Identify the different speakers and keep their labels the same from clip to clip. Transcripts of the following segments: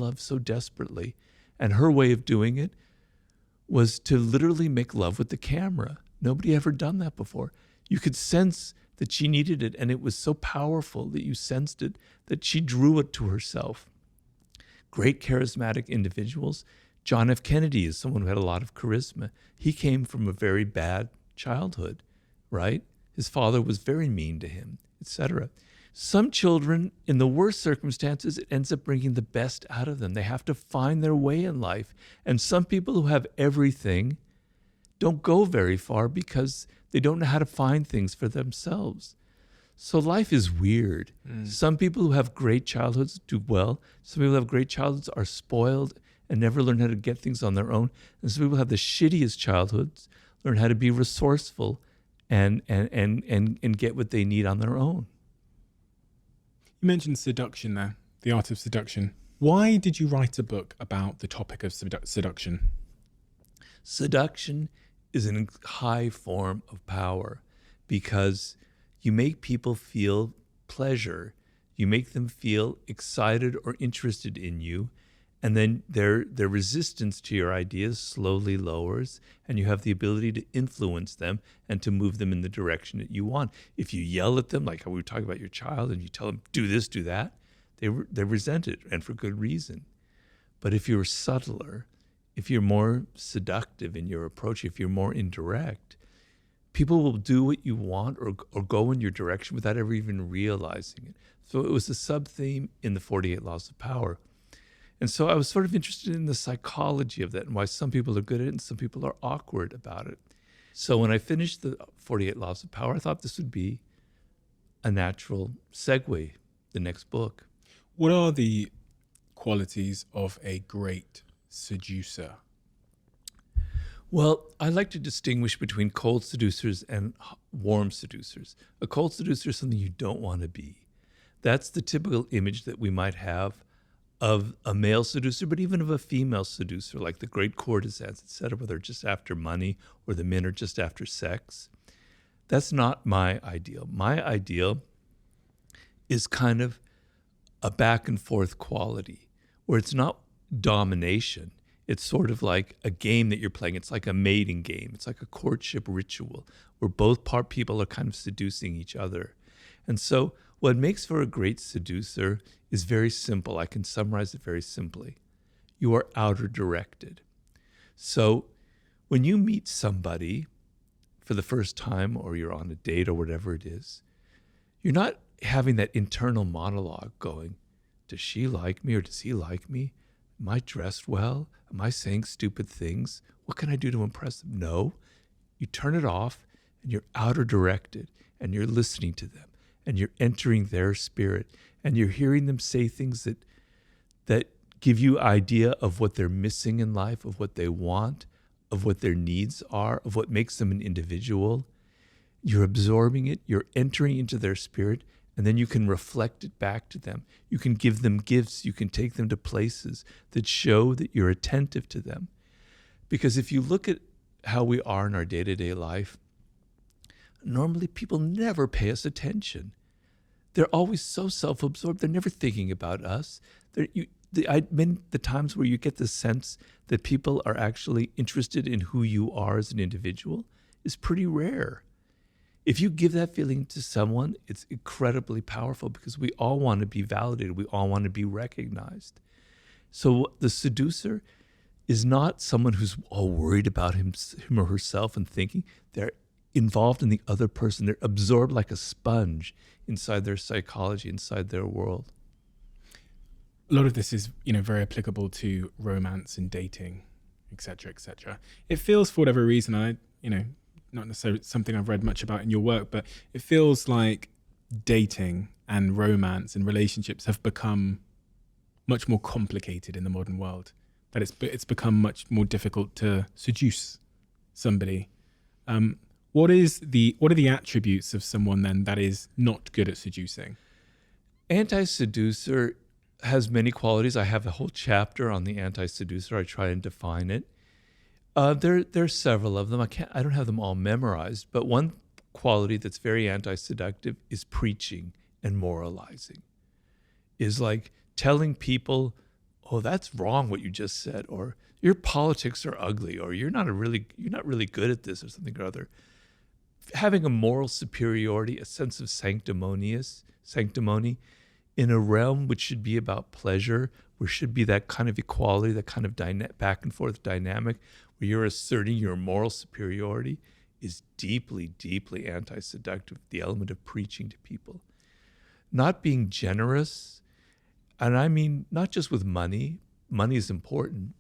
Speaker 1: love so desperately. And her way of doing it was to literally make love with the camera. Nobody ever done that before. You could sense that she needed it, and it was so powerful that you sensed it, that she drew it to herself. Great charismatic individuals. John F. Kennedy is someone who had a lot of charisma. He came from a very bad childhood, right? His father was very mean to him, etc. Some children, in the worst circumstances, it ends up bringing the best out of them. They have to find their way in life. And some people who have everything don't go very far because they don't know how to find things for themselves. So life is weird. Some people who have great childhoods do well. Some people who have great childhoods are spoiled and never learn how to get things on their own. And some people have the shittiest childhoods, learn how to be resourceful and get what they need on their own.
Speaker 2: You mentioned seduction there, the art of seduction. Why did you write a book about the topic of seduction?
Speaker 1: Seduction is a high form of power because you make people feel pleasure. You make them feel excited or interested in you. And then their resistance to your ideas slowly lowers, and you have the ability to influence them and to move them in the direction that you want. If you yell at them, like how we were talking about your child, and you tell them, do this, do that, they resent it, and for good reason. But if you're subtler, if you're more seductive in your approach, if you're more indirect, people will do what you want or go in your direction without ever even realizing it. So it was a sub-theme in the 48 Laws of Power. And so I was sort of interested in the psychology of that and why some people are good at it and some people are awkward about it. So when I finished the 48 Laws of Power, I thought this would be a natural segue, the next book.
Speaker 2: What are the qualities of a great seducer?
Speaker 1: Well, I like to distinguish between cold seducers and warm seducers. A cold seducer is something you don't want to be. That's the typical image that we might have of a male seducer, but even of a female seducer, like the great courtesans, etc., where they're just after money or the men are just after sex. That's not my ideal. My ideal is kind of a back and forth quality where it's not domination. It's sort of like a game that you're playing. It's like a mating game. It's like a courtship ritual where both people are kind of seducing each other. And so what makes for a great seducer is very simple. I can summarize it very simply. You are outer directed. So when you meet somebody for the first time or you're on a date or whatever it is, you're not having that internal monologue going, does she like me or does he like me? Am I dressed well? Am I saying stupid things? What can I do to impress them? No. You turn it off and you're outer directed and you're listening to them and you're entering their spirit and you're hearing them say things that give you idea of what they're missing in life, of what they want, of what their needs are, of what makes them an individual. You're absorbing it, you're entering into their spirit, and then you can reflect it back to them. You can give them gifts, you can take them to places that show that you're attentive to them. Because if you look at how we are in our day-to-day life, normally people never pay us attention. They're always so self-absorbed, they're never thinking about us. The times where you get the sense that people are actually interested in who you are as an individual is pretty rare. If you give that feeling to someone, it's incredibly powerful because we all want to be validated. We all want to be recognized. So the seducer is not someone who's all worried about him or herself and thinking. They're involved in the other person. They're absorbed like a sponge inside their psychology, inside their world.
Speaker 2: A lot of this is, very applicable to romance and dating, et cetera, et cetera. It feels, for whatever reason, not necessarily something I've read much about in your work, but it feels like dating and romance and relationships have become much more complicated in the modern world. That it's become much more difficult to seduce somebody. What are the attributes of someone then that is not good at seducing?
Speaker 1: Anti-Seducer has many qualities. I have a whole chapter on the Anti-Seducer. I try and define it. There are several of them. I don't have them all memorized, but one quality that's very anti-seductive is preaching and moralizing. Is like telling people oh, that's wrong what you just said, or your politics are ugly, or you're not really good at this, or something or other. Having a moral superiority, a sense of sanctimony in a realm which should be about pleasure, where should be that kind of equality, that kind of back and forth dynamic, where you're asserting your moral superiority, is deeply, deeply anti-seductive, the element of preaching to people. Not being generous, and I mean not just with money is important,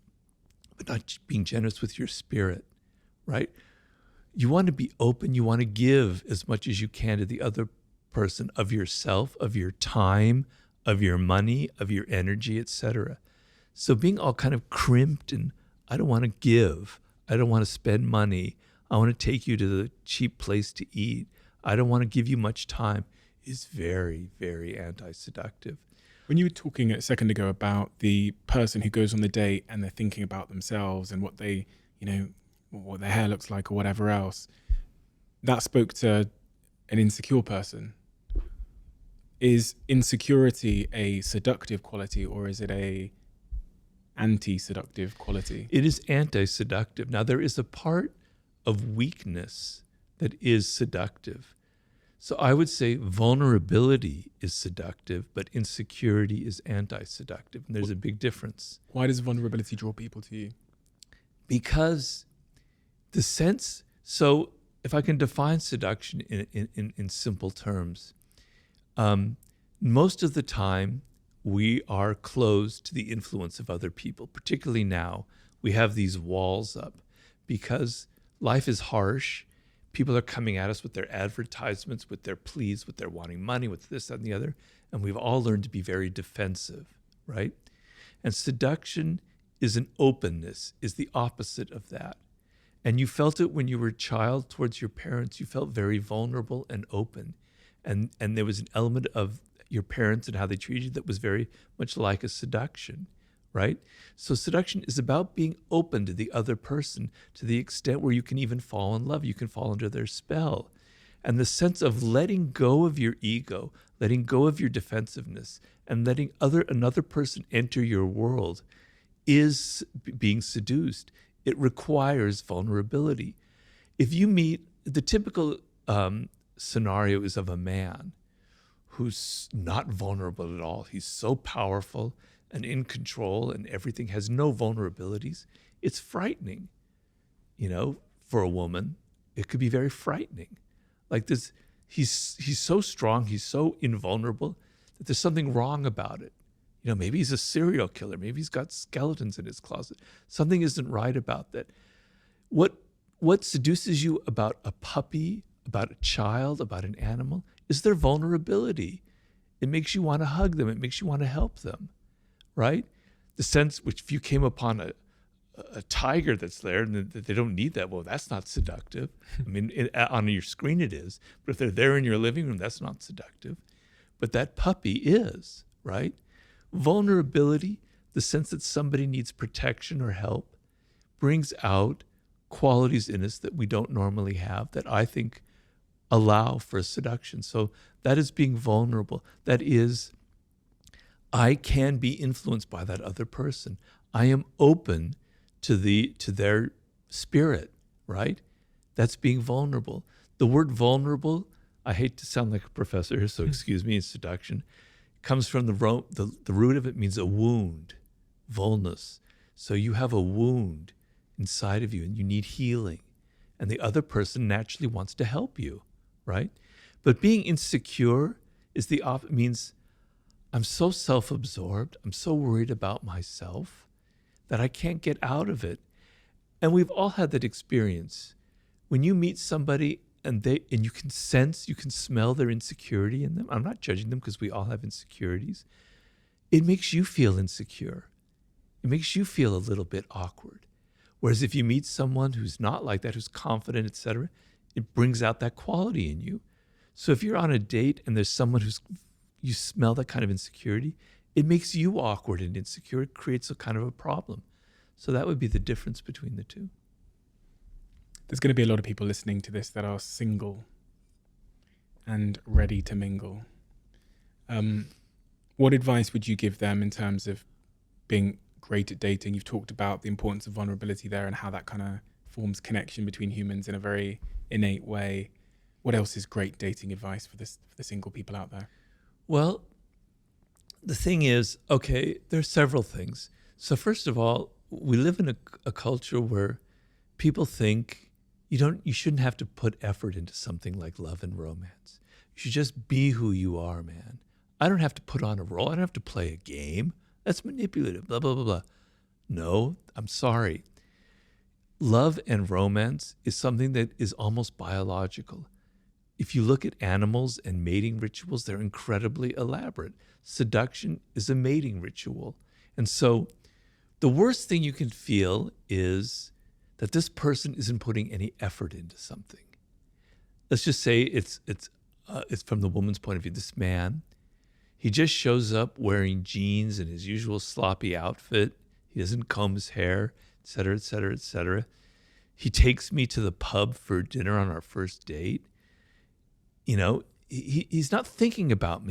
Speaker 1: but not being generous with your spirit, right? You want to be open, you want to give as much as you can to the other person of yourself, of your time, of your money, of your energy, etc. So being all kind of crimped and I don't want to give, I don't want to spend money, I want to take you to the cheap place to eat, I don't want to give you much time, is very, very anti-seductive.
Speaker 2: When you were talking a second ago about the person who goes on the date and they're thinking about themselves and what they, what their hair looks like or whatever else, that spoke to an insecure person. Is insecurity a seductive quality, or is it a anti-seductive quality?
Speaker 1: It is anti-seductive. Now, there is a part of weakness that is seductive. So I would say vulnerability is seductive, but insecurity is anti-seductive. And there's a big difference.
Speaker 2: Why does vulnerability draw people to you?
Speaker 1: Because the sense, so if I can define seduction in simple terms, most of the time we are closed to the influence of other people, particularly now. We have these walls up because life is harsh. People are coming at us with their advertisements, with their pleas, with their wanting money, with this, that, and the other. And we've all learned to be very defensive, right? And seduction is an openness, is the opposite of that. And you felt it when you were a child towards your parents. You felt very vulnerable and open. And there was an element of your parents and how they treated you that was very much like a seduction, right? So seduction is about being open to the other person to the extent where you can even fall in love. You can fall under their spell. And the sense of letting go of your ego, letting go of your defensiveness, and letting another person enter your world is being seduced. It requires vulnerability. If you meet, the typical scenario is of a man who's not vulnerable at all. He's so powerful and in control and everything, has no vulnerabilities. It's frightening, for a woman. It could be very frightening. Like this, he's so strong, he's so invulnerable that there's something wrong about it. Maybe he's a serial killer. Maybe he's got skeletons in his closet. Something isn't right about that. What seduces you about a puppy, about a child, about an animal, is their vulnerability. It makes you want to hug them. It makes you want to help them, right? The sense which if you came upon a tiger that's there and they don't need that, well, that's not seductive. I mean, on your screen it is, but if they're there in your living room, that's not seductive. But that puppy is, right? Vulnerability, the sense that somebody needs protection or help, brings out qualities in us that we don't normally have that I think allow for seduction. So that is being vulnerable. That is, I can be influenced by that other person. I am open to their spirit, right? That's being vulnerable. The word vulnerable, I hate to sound like a professor here, so excuse me, in seduction, comes from the root of it means a wound, vulnus. So you have a wound inside of you and you need healing. And the other person naturally wants to help you, right? But being insecure is means I'm so self-absorbed, I'm so worried about myself that I can't get out of it. And we've all had that experience. When you meet somebody and you can sense, you can smell their insecurity in them. I'm not judging them because we all have insecurities. It makes you feel insecure. It makes you feel a little bit awkward. Whereas if you meet someone who's not like that, who's confident, etc., it brings out that quality in you. So if you're on a date and there's someone you smell that kind of insecurity, it makes you awkward and insecure. It creates a kind of a problem. So that would be the difference between the two.
Speaker 2: There's going to be a lot of people listening to this that are single and ready to mingle. What advice would you give them in terms of being great at dating. You've talked about the importance of vulnerability there and how that kind of forms connection between humans in a very innate way. What else is great dating advice for the single people out there?
Speaker 1: Well, the thing is, okay, there's several things. So first of all, we live in a culture where people think you shouldn't have to put effort into something like love and romance. You should just be who you are, man. I don't have to put on a role. I don't have to play a game. That's manipulative, blah, blah, blah, blah. No, I'm sorry. Love and romance is something that is almost biological. If you look at animals and mating rituals, they're incredibly elaborate. Seduction is a mating ritual. And so the worst thing you can feel is that this person isn't putting any effort into something. Let's just say it's from the woman's point of view. This man, he just shows up wearing jeans and his usual sloppy outfit. He doesn't comb his hair, et cetera, et cetera, et cetera. He takes me to the pub for dinner on our first date. You know, he's not thinking about me.